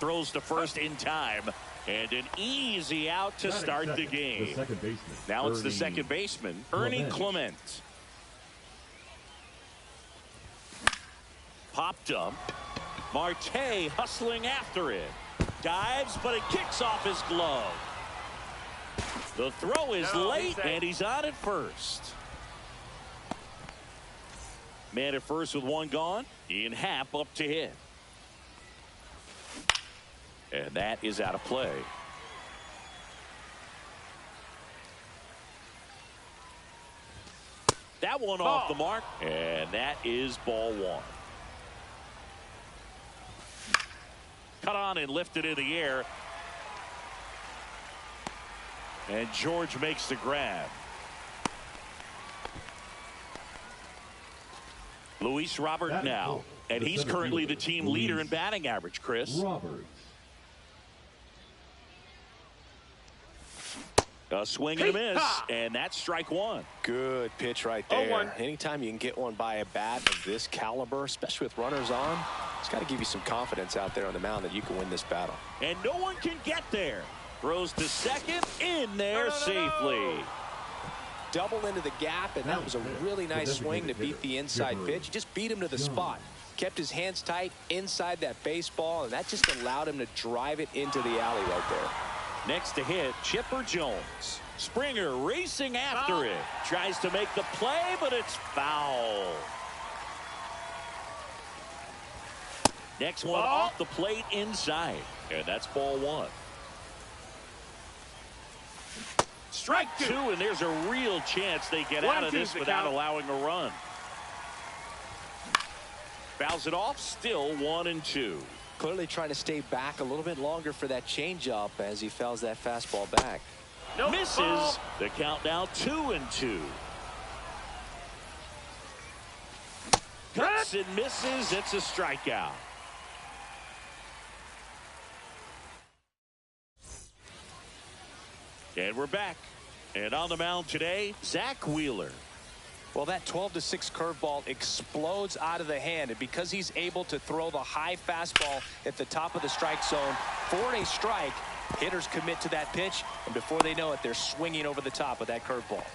throws to first in time. And an easy out to start the game. Now it's the second baseman, Ernie Clement. Popped up. Marte hustling after it. Dives, but it kicks off his glove. The throw is late, and he's on at first. Man at first with one gone. Ian Happ up to hit. And that is out of play. That one off the mark, and that is ball one. Cut on and lifted in the air. And George makes the grab. Luis Robert now, and he's currently the team leader in batting average, Chris. A swing and a miss, and that's strike one. Good pitch right there. Anytime you can get one by a bat of this caliber, especially with runners on, it's got to give you some confidence out there on the mound that you can win this battle. And no one can get there. Throws to second, in there safely. Double into the gap, and that was a really nice swing to beat the inside pitch. He just beat him to the spot. Kept his hands tight inside that baseball, and that just allowed him to drive it into the alley right there. Next to hit, Chipper Jones. Springer racing after it. Tries to make the play, but it's foul. Next one off the plate inside. And that's ball one. Strike two, and there's a real chance they get out of this without allowing a run. Fouls it off, still 1-2. Clearly trying to stay back a little bit longer for that changeup as he fouls that fastball back. Misses. The count now 2-2. Cuts and misses. It's a strikeout. And we're back. And on the mound today, Zach Wheeler. Well, that 12-6 curveball explodes out of the hand, and because he's able to throw the high fastball at the top of the strike zone for a strike, hitters commit to that pitch, and before they know it, they're swinging over the top of that curveball.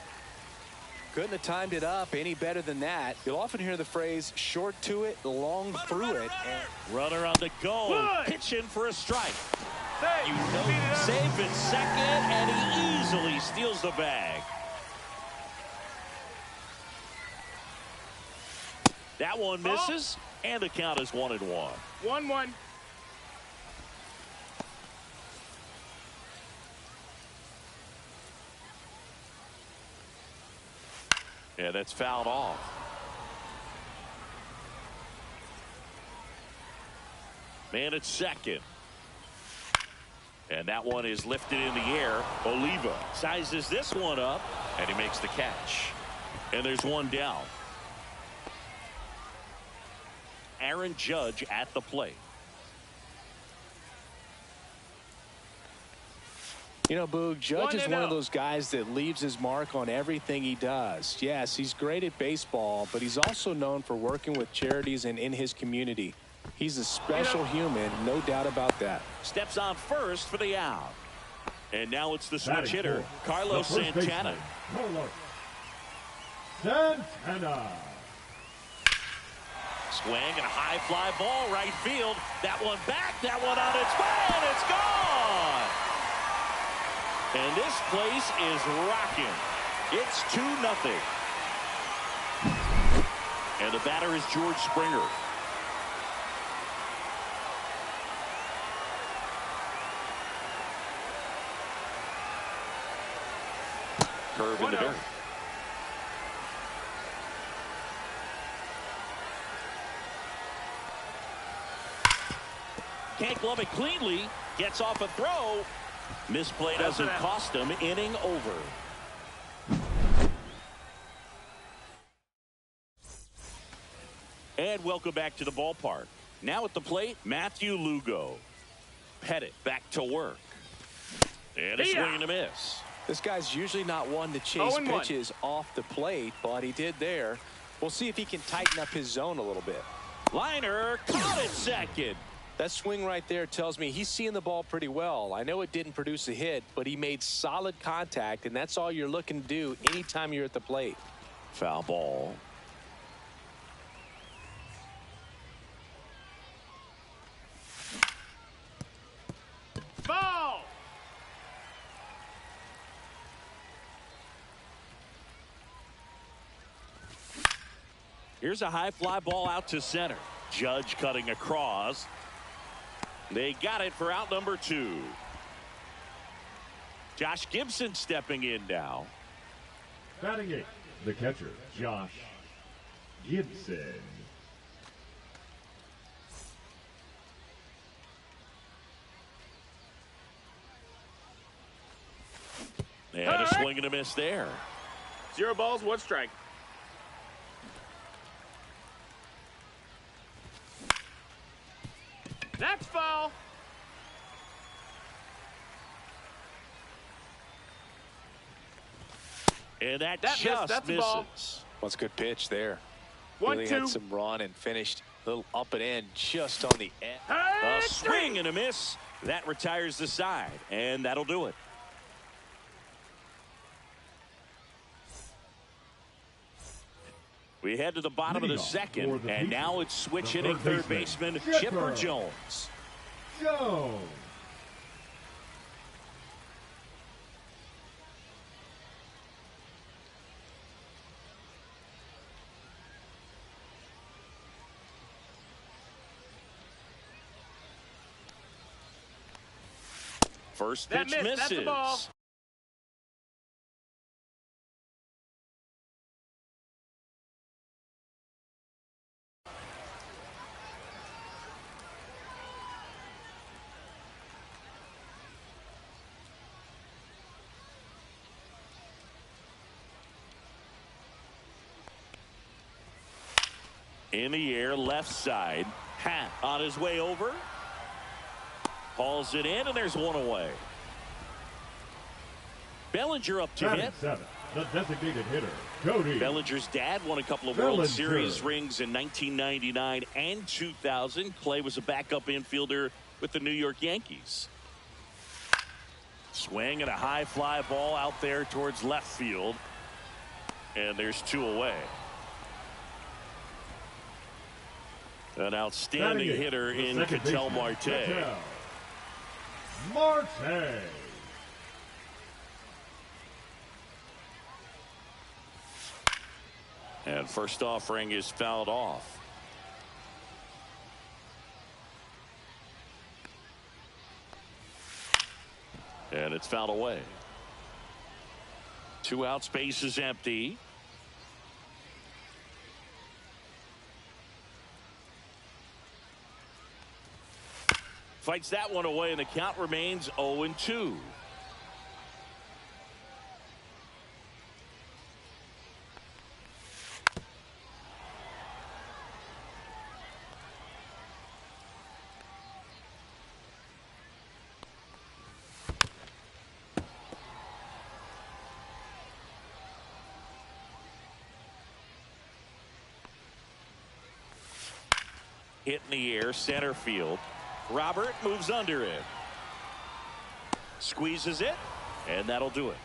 Couldn't have timed it up any better than that. You'll often hear the phrase short to it, long through it. Runner on the go, pitching for a strike. Safe at second, and he easily steals the bag. That one misses, and the count is 1-1. 1-1. Yeah, that's fouled off. Man at second. And that one is lifted in the air. Oliva sizes this one up, and he makes the catch. And there's one down. Aaron Judge at the plate. You know, Boog, Judge is one of those guys that leaves his mark on everything he does. Yes, he's great at baseball, but he's also known for working with charities and in his community. He's a special human, no doubt about that. Steps on first for the out. And now it's the switch hitter, Carlos Santana. Swing and a high fly ball right field. That one back, that one on its way, and it's gone. And this place is rocking. It's 2-0. And the batter is George Springer. Curve in the dirt. Can't glove it cleanly. Gets off a throw. Misplay doesn't cost him. Inning over. And welcome back to the ballpark. Now at the plate, Matthew Lugo. Pettit back to work. And a swing and a miss. This guy's usually not one to chase pitches off the plate, but he did there. We'll see if he can tighten up his zone a little bit. Liner caught at second. That swing right there tells me he's seeing the ball pretty well. I know it didn't produce a hit, but he made solid contact, and that's all you're looking to do anytime you're at the plate. Foul ball. Ball. Here's a high fly ball out to center. Judge cutting across. They got it for out number 2. Josh Gibson stepping in now. Batting 8, the catcher, Josh Gibson. And a swing and a miss there. 0 balls, 1 strike. That's foul. And that That's just a ball. misses. What's a good pitch there? 1, Really 2. had some run and finished a little up and in just on the end. A swing and a miss. That retires the side, and that'll do it. We head to the bottom of the second, and now it's switch hitting third baseman Chipper Jones. Jones. First That pitch missed. misses. That's a ball. In the air, left side. Hat on his way over. Hauls it in, and there's one away. Bellinger up to Batting hit. 7, the designated hitter, Cody. Bellinger's dad won a couple of Bellinger. World Series rings in 1999 and 2000. Clay was a backup infielder with the New York Yankees. Swing and a high fly ball out there towards left field. And there's 2 away. An outstanding Batting 8, hitter the in second Ketel baseman, Marte. Ketel Marte. And first offering is fouled off. And it's fouled away. 2 outs, base is empty. Fights that one away, and the count remains 0-2. Hit in the air, center field. Robert moves under it. Squeezes it, and that'll do it.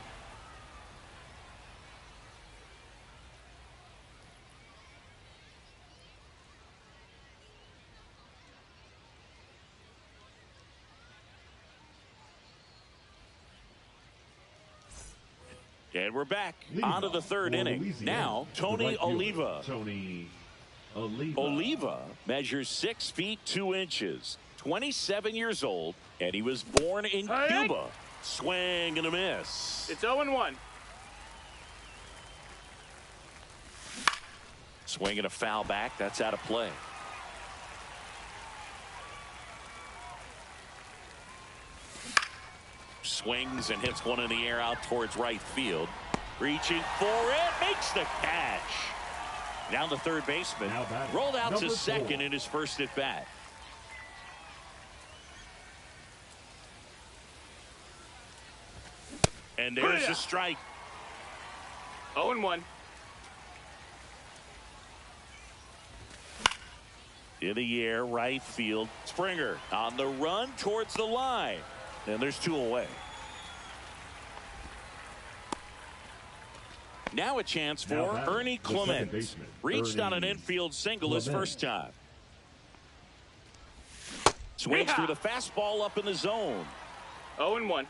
And we're back on to the third inning. Now, Tony Oliva. Tony Oliva. Oliva measures 6 feet 2 inches, 27 years old, and he was born in Cuba. Swing and a miss. It's 0-1. Swing and a foul back. That's out of play. Swings and hits one in the air out towards right field. Reaching for it, makes the catch. Now the third baseman rolled out to second in his first at bat. And there's a strike. 0-1. In the air, right field. Springer on the run towards the line. And there's 2 away. Now a chance for Ernie Clement. Reached on an infield single his first time. Swings through the fastball up in the zone. 0-1.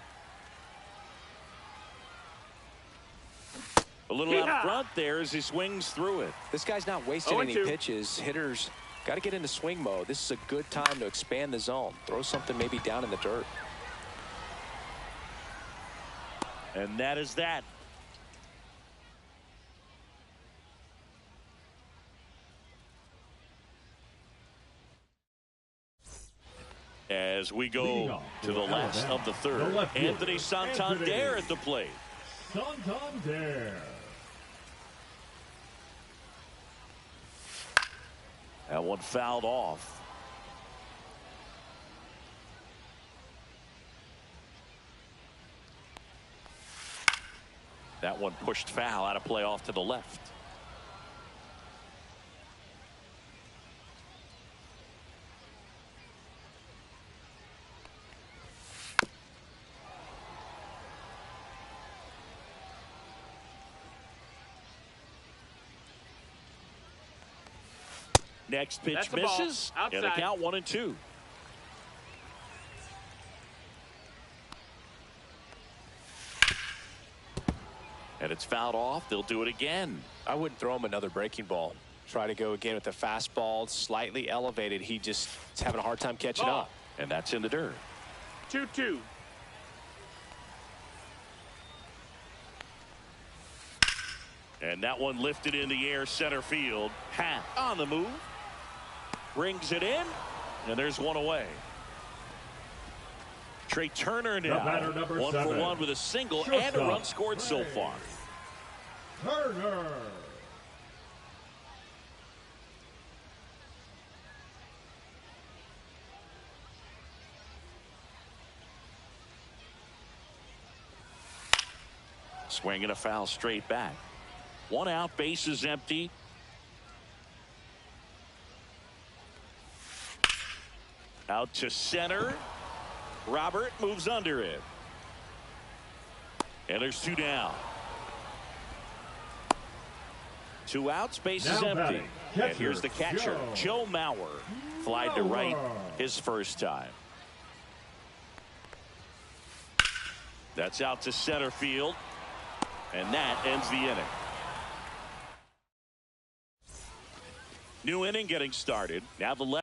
A little out front there as he swings through it. This guy's not wasting any pitches. Hitters got to get into swing mode. This is a good time to expand the zone. Throw something maybe down in the dirt. And that is that. As we go to the last of the third, Anthony Santander at the plate. Santander. That one fouled off. That one pushed foul, out of play off to the left. Next pitch misses, and a count 1-2. And it's fouled off. They'll do it again. I wouldn't throw him another breaking ball. Try to go again with the fastball, slightly elevated. He just is having a hard time catching up. And that's in the dirt. 2-2. And that one lifted in the air, center field. Hat on the move. Brings it in, and there's one away. Trey Turner now, 1 for 1 with a single and a run scored so far. Turner. Swinging a foul straight back. 1 out, bases empty. Out to center. Robert moves under it. And there's 2 down. 2 outs, bases empty. And here's the catcher, Joe Mauer. Flied to right his first time. That's out to center field. And that ends the inning. New inning getting started. Now the left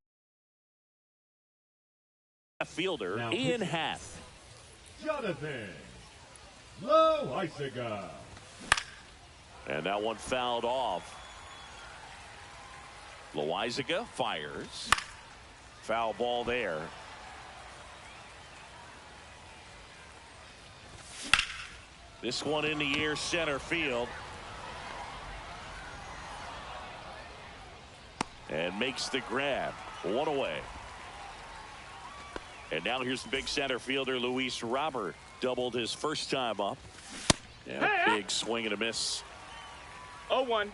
fielder, now Ian Happ. Jonathan Loaizaga. And that one fouled off. Loaizaga fires. Foul ball there. This one in the air, center field. And makes the grab. 1 away. And now here's the big center fielder, Luis Robert. Doubled his first time up. And a big swing and a miss. 0-1.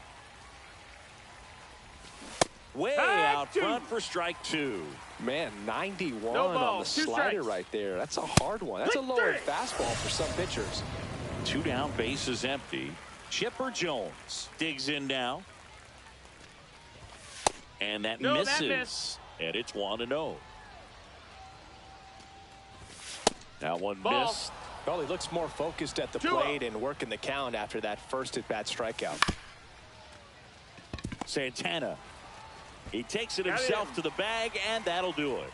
Way out front for strike 2. Man, 91 on the slider right there. That's a hard one. That's a lower fastball for some pitchers. 2 down, bases empty. Chipper Jones digs in now. And that misses. And it's 1-0. That one missed. Well, he looks more focused at the plate and working the count after that first at-bat strikeout. Santana. He takes it himself to the bag, and that'll do it.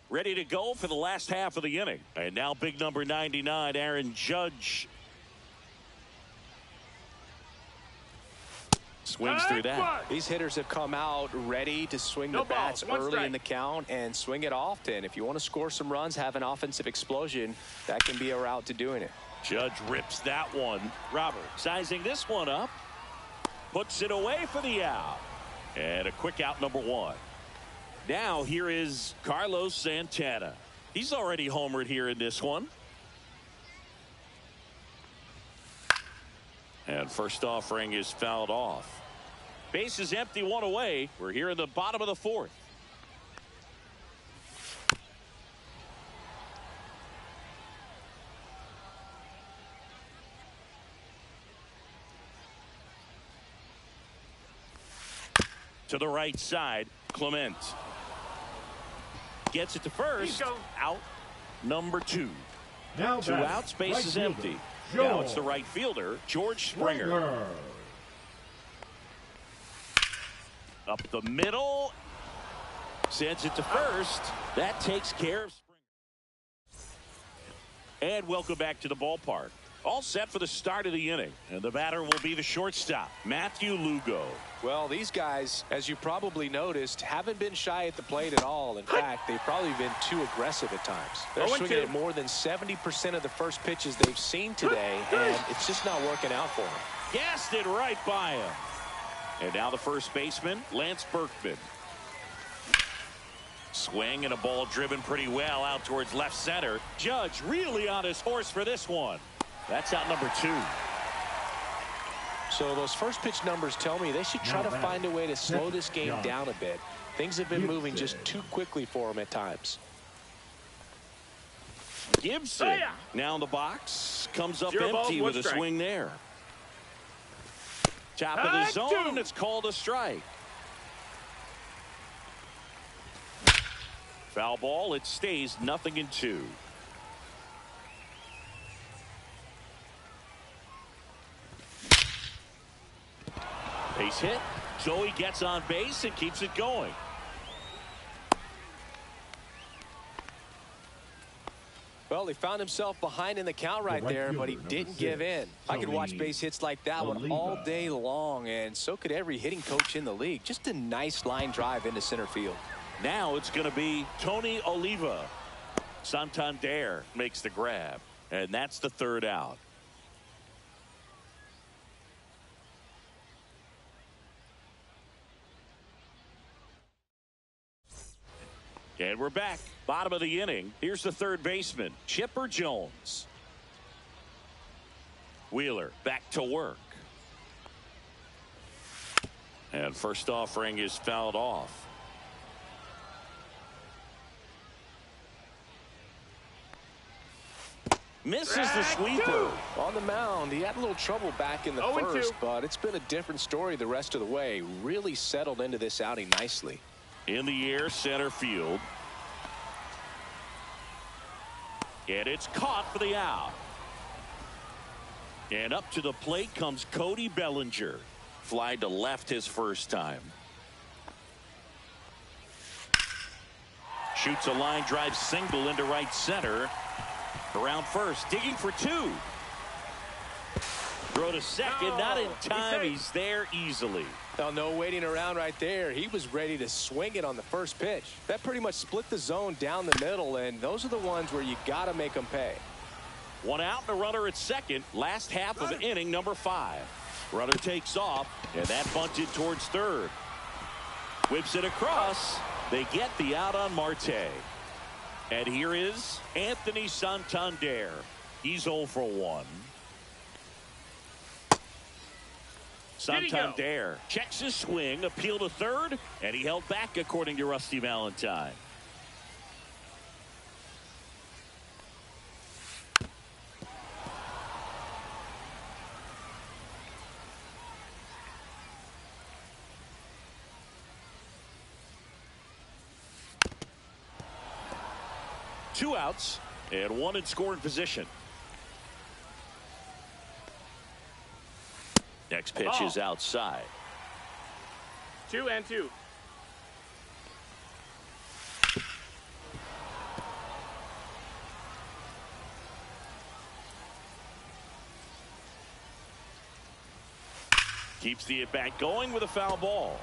Ready to go for the last half of the inning. And now big number 99, Aaron Judge. Swings through that. These hitters have come out ready to swing the bats early in the count and swing it often. If you want to score some runs, have an offensive explosion, that can be a route to doing it. Judge rips that one. Robert sizing this one up. Puts it away for the out. And a quick out, number 1. Now here is Carlos Santana. He's already homered here in this one. And first offering is fouled off. Base is empty, one away. We're here in the bottom of the fourth. To the right side, Clement gets it to first. Out number 2. Now 2 outs, base right is fielder, empty. Joe Now it's the right fielder, George Springer. Up the middle. Sends it to first. That takes care of Springer. And welcome back to the ballpark. All set for the start of the inning. And the batter will be the shortstop, Matthew Lugo. Well, these guys, as you probably noticed, haven't been shy at the plate at all. In fact, they've probably been too aggressive at times. They're swinging at more than 70% of the first pitches they've seen today, and it's just not working out for them. Gassed it right by him. And now the first baseman, Lance Berkman. Swing and a ball driven pretty well out towards left center. Judge really on his horse for this one. That's out number 2. So those first pitch numbers tell me they should try to find a way to slow this game down a bit. Things have been moving just too quickly for them at times. Gibson now in the box, comes up empty with a swing there. Top of the zone, and it's called a strike. Foul ball, it stays 0-2. Base hit. Joey gets on base and keeps it going. Well, he found himself behind in the count right there, but he didn't give in. I could watch base hits like that one all day long, and so could every hitting coach in the league. Just a nice line drive into center field. Now it's going to be Tony Oliva. Santander makes the grab, and that's the 3rd out. And we're back. Bottom of the inning. Here's the third baseman, Chipper Jones. Wheeler back to work. And first offering is fouled off. Misses the sweeper. On the mound, he had a little trouble back in the first, but it's been a different story the rest of the way. Really settled into this outing nicely. In the air, center field. And it's caught for the out. And up to the plate comes Cody Bellinger. Fly to left his first time. Shoots a line drive single into right center. Around first, digging for 2. Throw to second, not in time. He's there easily. Well, no waiting around right there. He was ready to swing it on the first pitch. That pretty much split the zone down the middle, and those are the ones where you got to make them pay. 1 out and a runner at second. Last half of inning number 5. Runner takes off, and that bunted towards third. Whips it across. They get the out on Marte. And here is Anthony Santander. He's 0 for 1. Santander checks his swing, appeal to third, and he held back according to Rusty Valentine. Two outs and 1 in scoring position. Next pitch is outside. 2-2. Keeps the at-bat going with a foul ball.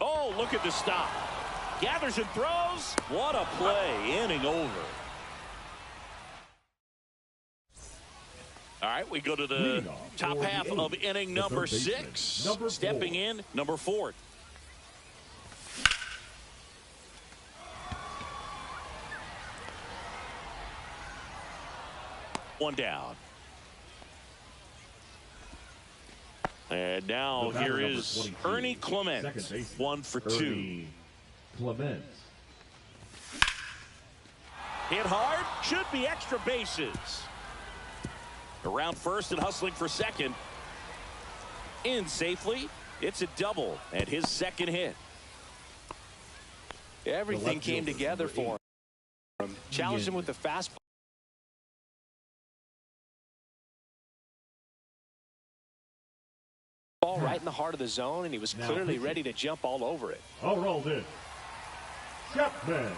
Oh, look at the stop. Gathers and throws. What a play. Inning over. All right, we go to the top half of inning number 6. Stepping in, number 4. One down. And now here is Ernie Clement. 1 for 2. Clement. Hit hard. Should be extra bases. Around first and hustling for second. In safely. It's a double and his second hit. Everything came together for him. Challenged him with the fastball. Ball right in the heart of the zone, and he was clearly ready to jump all over it. Rolled Chapman.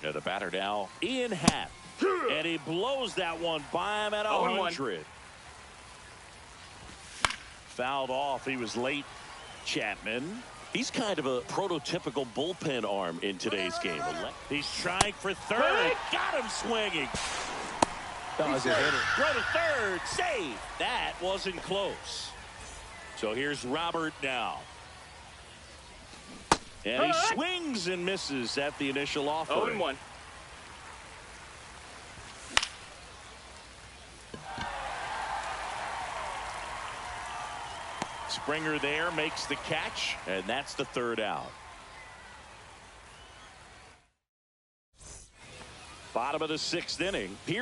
Yeah, the batter now, Ian Happ. And he blows that one by him at 100. Fouled off. He was late. Chapman. He's kind of a prototypical bullpen arm in today's game. He's trying for third. Got him swinging. That was a hitter. Throw to third. Save. That wasn't close. So here's Robert now. And he swings and misses at the initial offering. 0-1. Springer there makes the catch, and that's the third out. Bottom of the 6th inning. Here.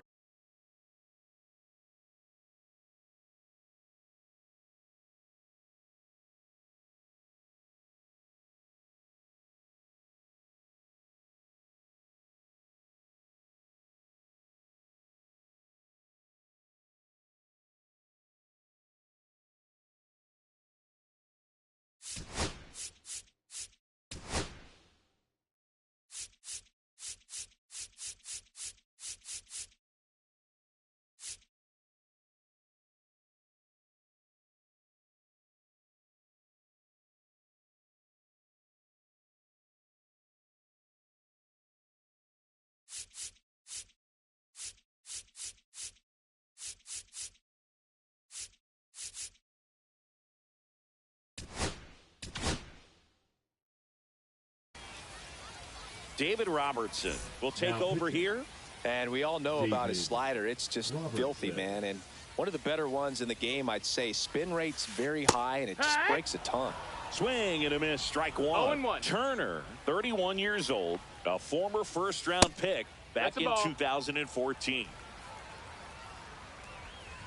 David Robertson will take over here. And we all know about his slider. It's just filthy, man. And one of the better ones in the game, I'd say. Spin rate's very high, and it just breaks a ton. Swing and a miss. Strike one. 0-1. Turner, 31 years old, a former first-round pick back in 2014.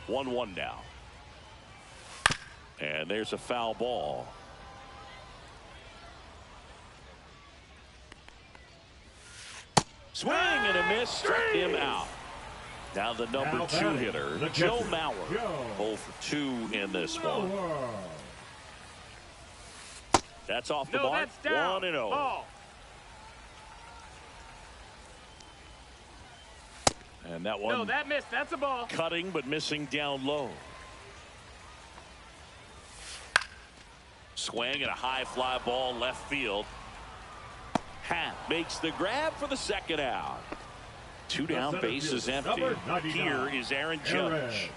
1-1 now. And there's a foul ball. Swing and a miss, struck him out. Now the number 2 hitter, Joe Mauer. 0 for 2 in this one. That's off the mark. 1-0. Ball. And that one. No, that missed. That's a ball. Cutting but missing down low. Swing and a high fly ball left field. Happ makes the grab for the second out. 2 down, bases empty. Here is Aaron Judge.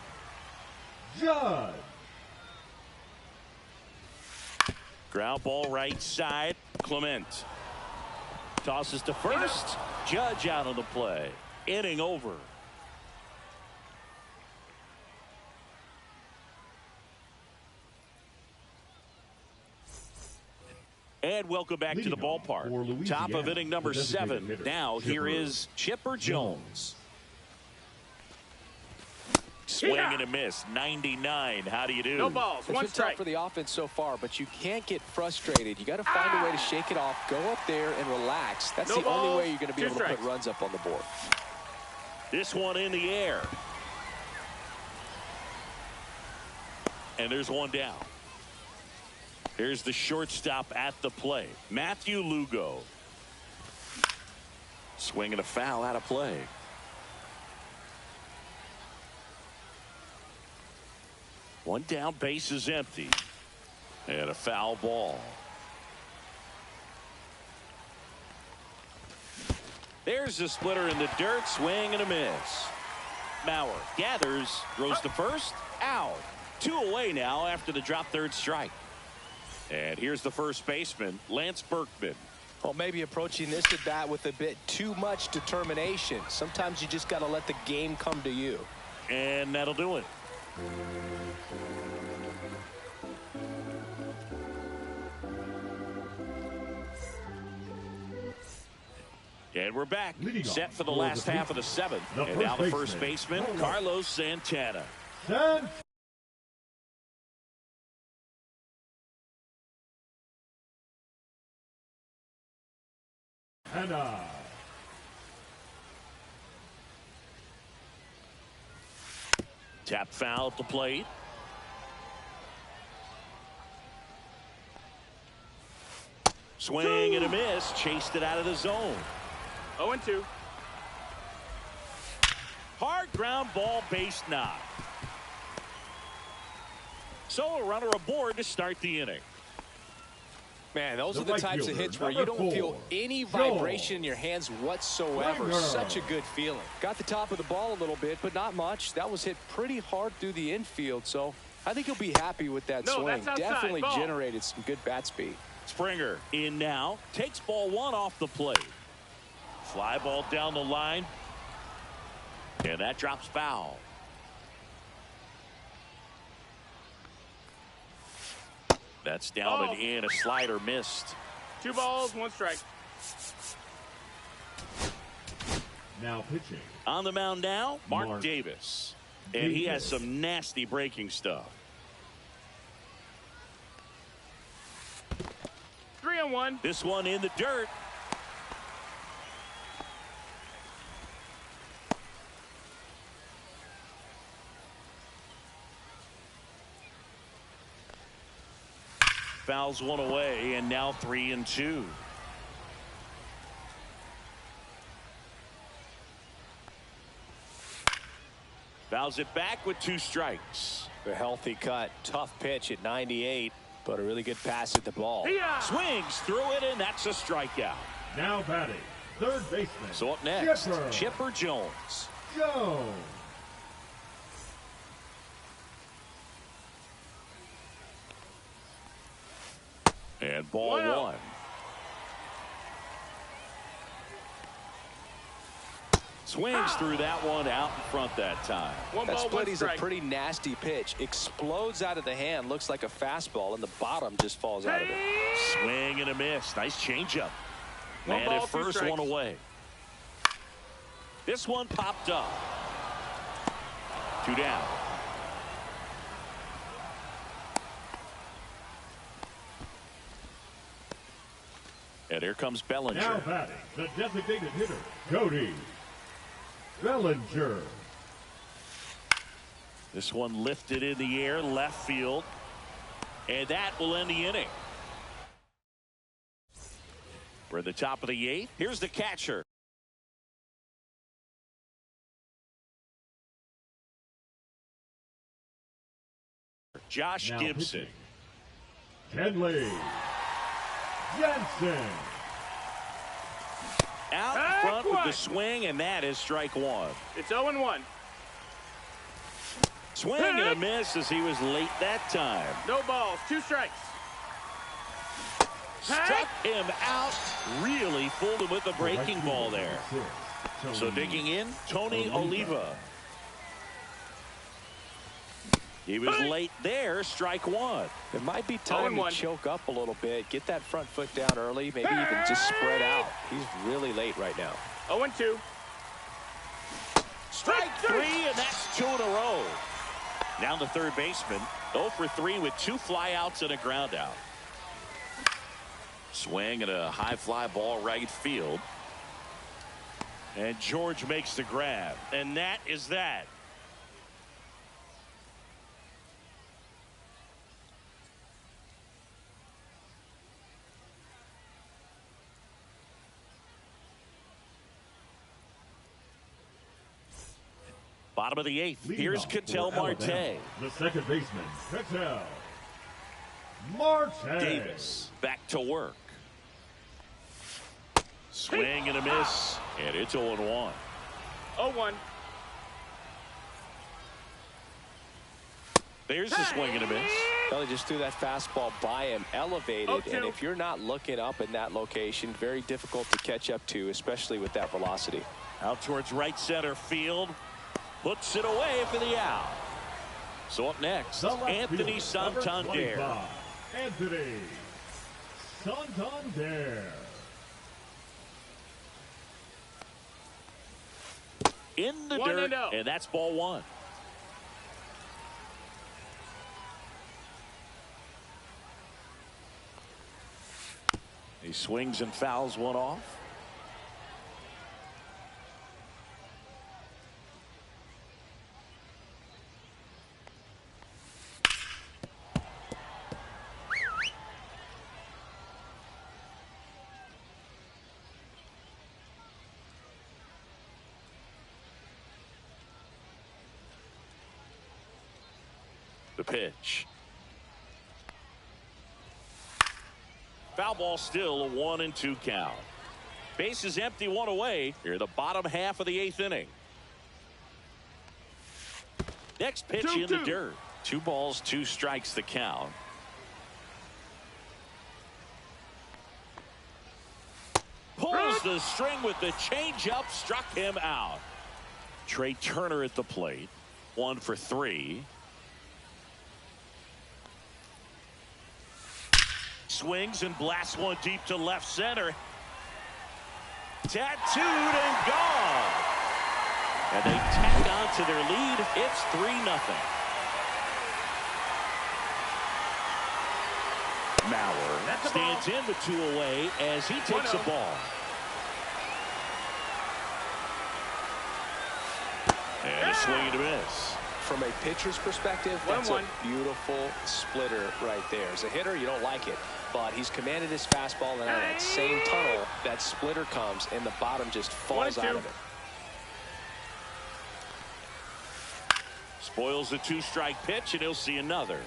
Ground ball right side. Clement tosses to first. Judge out on the play. Inning over. And welcome back to the ballpark. Top of inning number 7. Now here is Chipper Jones. Swing and a miss. 99. How do you do? No balls. It's been tough for the offense so far, but you can't get frustrated. You got to find a way to shake it off, go up there and relax. That's the only way you're going to be able to put runs up on the board. This one in the air. And there's one down. Here's the shortstop at the plate, Matthew Lugo. Swinging a foul out of play. One down, base is empty. And a foul ball. There's the splitter in the dirt. Swing and a miss. Mauer gathers, throws to first, out. 2 away now after the drop third strike. And here's the first baseman, Lance Berkman. Well, maybe approaching this at bat with a bit too much determination. Sometimes you just got to let the game come to you. And that'll do it. And we're back, set for the last half of the seventh. And now the first baseman, Carlos Santana. Tap foul at the plate. Swing and a miss. Chased it out of the zone. 0-2. Hard ground ball, base knock. So a runner aboard to start the inning. Man, those are the types of hits where you don't feel any vibration in your hands whatsoever. Such a good feeling. Got the top of the ball a little bit, but not much. That was hit pretty hard through the infield, so I think he'll be happy with that swing. Definitely generated some good bat speed. Springer in now. Takes ball one off the plate. Fly ball down the line. And that drops foul. That's down and in. A slider missed. 2 balls, 1 strike. Now pitching. On the mound now, Mark Davis. And he has some nasty breaking stuff. 3-1. This one in the dirt. Fouls one away, and now 3-2. Fouls it back with 2 strikes. A healthy cut. Tough pitch at 98, but a really good pass at the ball. Swings through it, and that's a strikeout. Now batting, third baseman. So up next, Chipper Jones. And ball 1. Swings through that one out in front that time. That split is a pretty nasty pitch. Explodes out of the hand. Looks like a fastball, and the bottom just falls out of it. Swing and a miss. Nice changeup. Man at first, 1 away. This one popped up. 2 down. And here comes Bellinger. Now batting, the designated hitter, Cody Bellinger. This one lifted in the air, left field. And that will end the inning. We're at the top of the 8th. Here's the catcher. Josh Gibson. Kenley Jansen. Out in front with the swing, and that is strike 1. It's 0-1. Swing and a miss as he was late that time. No balls, 2 strikes. Struck him out. Really fooled him with the breaking ball there. So digging in, Tony Oliva. He was late there, strike 1. It might be time to choke up a little bit, get that front foot down early, maybe even just spread out. He's really late right now. 0-2. Strike 3, and that's 2 in a row. Now the third baseman, 0 for 3 with 2 flyouts and a ground out. Swing and a high fly ball right field. And George makes the grab, and that is that. Bottom of the 8th. Here's Ketel Marte. The second baseman, Ketel Marte. Davis back to work. Swing and a miss, and it's 0-1. 0-1. There's the swing and a miss. Well, he just threw that fastball by him, elevated, 0-2. and if you're not looking up in that location, very difficult to catch up to, especially with that velocity. Out towards right center field. Puts it away for the out. So up next, The left Anthony fielder, number Santander. 25, Anthony Santander. In the 1-0. dirt, and that's ball one. He swings and fouls one off. The pitch. Foul ball, still a 1-2 count. Base is empty, one away. Here, the bottom half of the 8th inning. Next pitch in the dirt. 2 balls, 2 strikes the count. Pulls the string with the changeup, struck him out. Trey Turner at the plate. 1 for 3. Swings and blasts one deep to left center. Tattooed and gone. And they tack on to their lead. It's 3-0. Mauer stands in with 2 away as he takes a ball. And a swing and a miss. From a pitcher's perspective, that's a beautiful splitter right there. As a hitter, you don't like it, but he's commanded his fastball, and out of that same tunnel, that splitter comes, and the bottom just falls out of it. Spoils a 2-strike pitch, and he'll see another.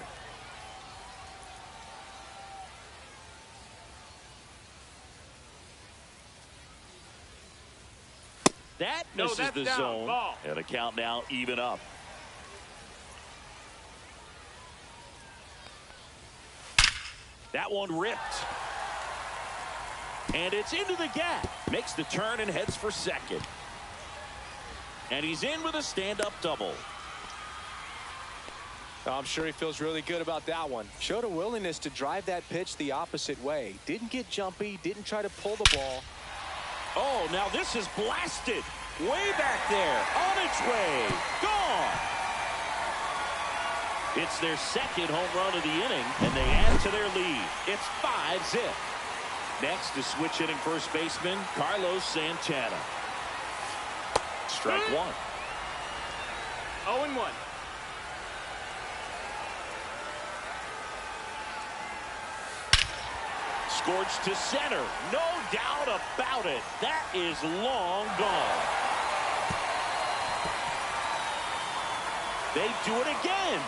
That misses the zone. Ball. And the count now even up. That one ripped. And it's into the gap. Makes the turn and heads for second. And he's in with a stand-up double. I'm sure he feels really good about that one. Showed a willingness to drive that pitch the opposite way. Didn't get jumpy, didn't try to pull the ball. Oh, now this is blasted. Way back there. On its way. Gone. It's their second home run of the inning, and they add to their lead. It's 5-0. Next is switch hitting first baseman Carlos Santana. Strike 1. 0-1. Scorched to center. No doubt about it. That is long gone. They do it again.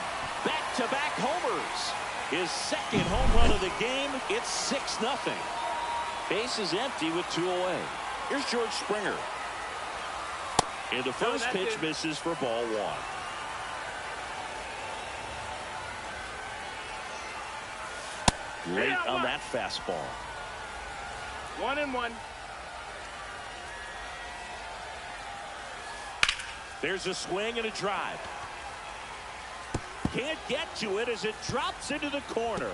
Back-to-back homers. His second home run of the game. It's 6-0. Base is empty with 2 away. Here's George Springer. And the first pitch misses for ball 1. Late on that fastball. 1-1. There's a swing and a drive. Can't get to it as it drops into the corner.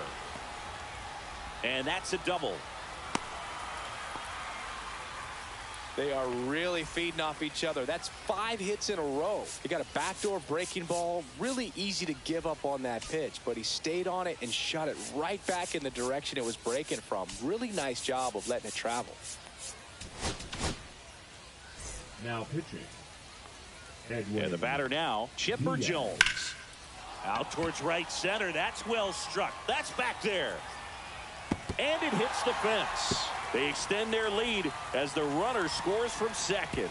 And that's a double. They are really feeding off each other. That's 5 hits in a row. He got a backdoor breaking ball. Really easy to give up on that pitch, but he stayed on it and shot it right back in the direction it was breaking from. Really nice job of letting it travel. Now pitching. And the batter now, Chipper Jones. Out towards right center. That's well struck. That's back there. And it hits the fence. They extend their lead as the runner scores from second.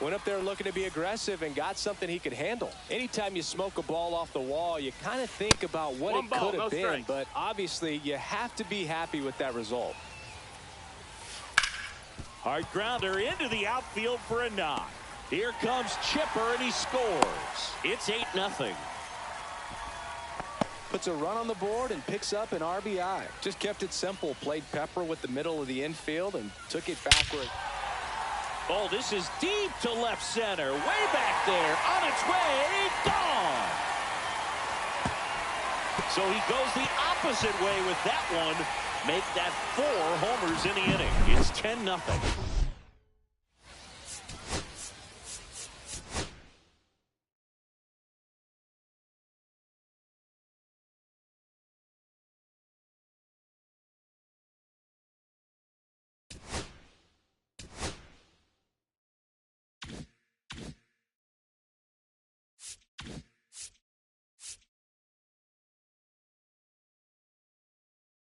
Went up there looking to be aggressive and got something he could handle. Anytime you smoke a ball off the wall, you kind of think about what it could have been, but obviously you have to be happy with that result. Hard grounder into the outfield for a knock. Here comes Chipper, and he scores. It's 8-0. Puts a run on the board and picks up an RBI. Just kept it simple. Played Pepper with the middle of the infield and took it backward. Oh, this is deep to left center. Way back there. On its way. Gone. So he goes the opposite way with that one. Make that 4 homers in the inning. It's 10-0.